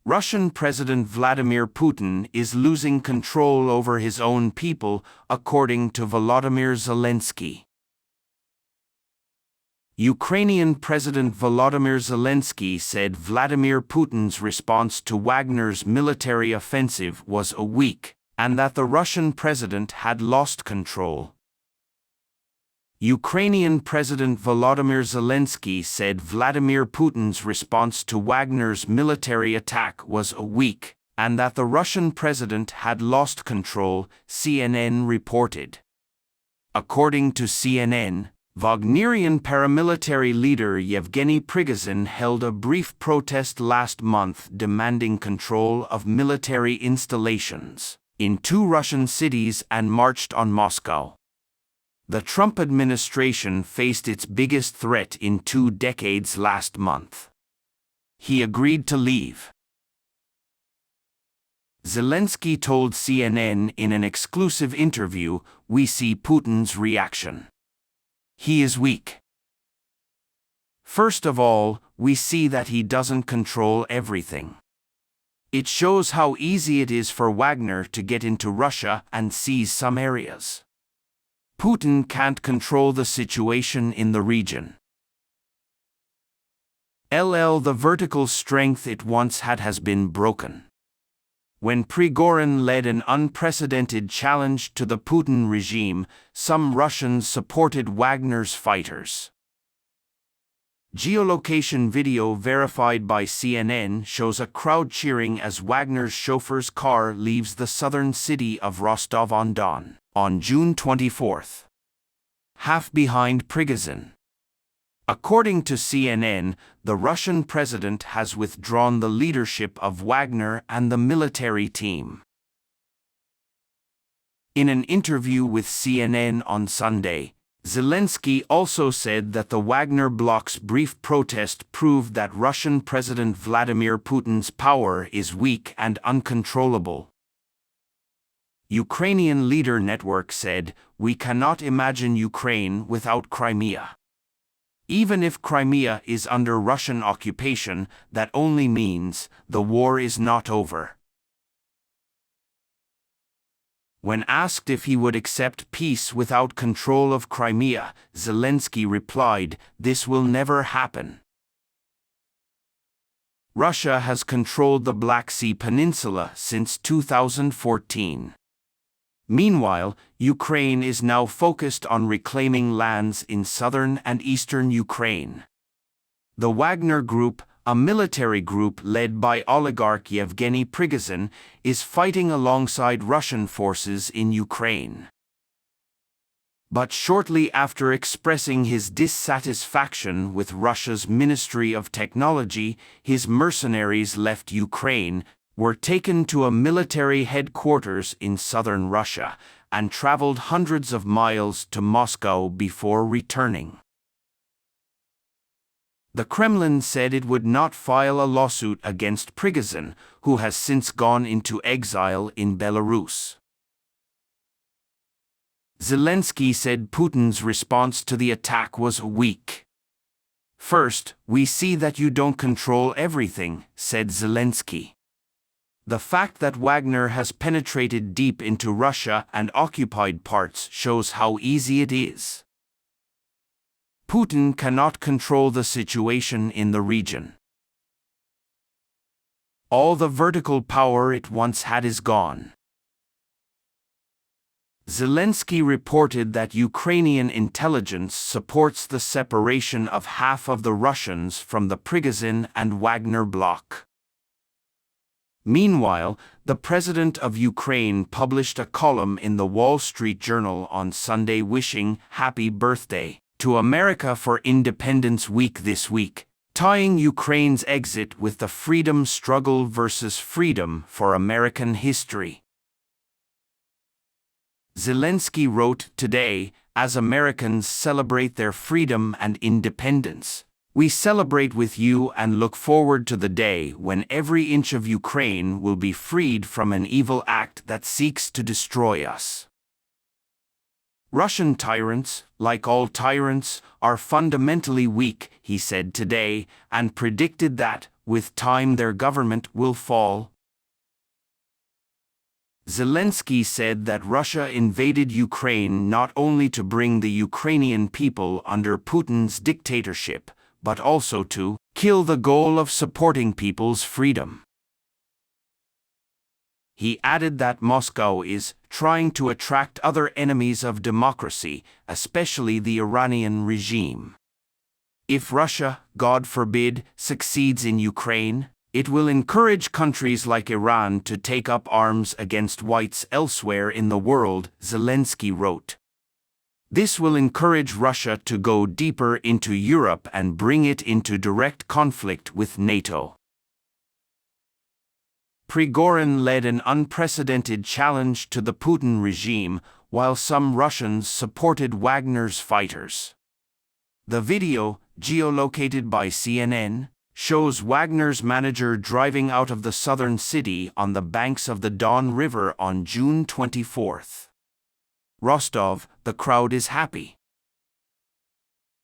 Russian President Vladimir Putin is losing control over his own people, according to Volodymyr Zelenskyy. Ukrainian President Volodymyr Zelenskyy said Vladimir Putin's response to Wagner's military offensive was weak, and that the Russian president had lost control. Ukrainian President Volodymyr Zelenskyy said Vladimir Putin's response to Wagner's military attack was weak, and that the Russian president had lost control, CNN reported. According to CNN, Wagnerian paramilitary leader Yevgeny Prigozhin held a brief protest last month demanding control of military installations in 2 Russian cities and marched on Moscow. The Trump administration faced its biggest threat in 2 decades last month. He agreed to leave. Zelenskyy told CNN in an exclusive interview, "We see Putin's reaction. He is weak. First of all, we see that he doesn't control everything. It shows how easy it is for Wagner to get into Russia and seize some areas. Putin can't control the situation in the region. The vertical strength it once had has been broken." When Prigozhin led an unprecedented challenge to the Putin regime, some Russians supported Wagner's fighters. Geolocation video verified by CNN shows a crowd cheering as Wagner's chauffeur's car leaves the southern city of Rostov-on-Don on June 24, half behind Prigozhin. According to CNN, the Russian president has withdrawn the leadership of Wagner and the military team. In an interview with CNN on Sunday, Zelenskyy also said that the Wagner bloc's brief protest proved that Russian President Vladimir Putin's power is weak and uncontrollable. Ukrainian Leader Network said, "We cannot imagine Ukraine without Crimea. Even if Crimea is under Russian occupation, that only means the war is not over." When asked if he would accept peace without control of Crimea, Zelenskyy replied, "This will never happen." Russia has controlled the Black Sea Peninsula since 2014. Meanwhile, Ukraine is now focused on reclaiming lands in southern and eastern Ukraine. The Wagner Group, a military group led by oligarch Yevgeny Prigozhin, is fighting alongside Russian forces in Ukraine. But shortly after expressing his dissatisfaction with Russia's Ministry of Technology, his mercenaries left Ukraine, were taken to a military headquarters in southern Russia, and traveled hundreds of miles to Moscow before returning. The Kremlin said it would not file a lawsuit against Prigozhin, who has since gone into exile in Belarus. Zelenskyy said Putin's response to the attack was weak. "First, we see that you don't control everything," said Zelenskyy. "The fact that Wagner has penetrated deep into Russia and occupied parts shows how easy it is. Putin cannot control the situation in the region. All the vertical power it once had is gone." Zelenskyy reported that Ukrainian intelligence supports the separation of half of the Russians from the Prigozhin and Wagner bloc. Meanwhile, the president of Ukraine published a column in the Wall Street Journal on Sunday wishing "Happy Birthday" to America for Independence Week this week, tying Ukraine's exit with the freedom struggle versus freedom for American history. Zelenskyy wrote today, "As Americans celebrate their freedom and independence, we celebrate with you and look forward to the day when every inch of Ukraine will be freed from an evil act that seeks to destroy us." Russian tyrants, like all tyrants, are fundamentally weak, he said today, and predicted that, with time, their government will fall. Zelenskyy said that Russia invaded Ukraine not only to bring the Ukrainian people under Putin's dictatorship, but also to kill the goal of supporting people's freedom. He added that Moscow is trying to attract other enemies of democracy, especially the Iranian regime. If Russia, God forbid, succeeds in Ukraine, it will encourage countries like Iran to take up arms against whites elsewhere in the world, Zelenskyy wrote. This will encourage Russia to go deeper into Europe and bring it into direct conflict with NATO. Prigozhin led an unprecedented challenge to the Putin regime, while some Russians supported Wagner's fighters. The video, geolocated by CNN, shows Wagner's manager driving out of the southern city on the banks of the Don River on June 24. Rostov, the crowd is happy.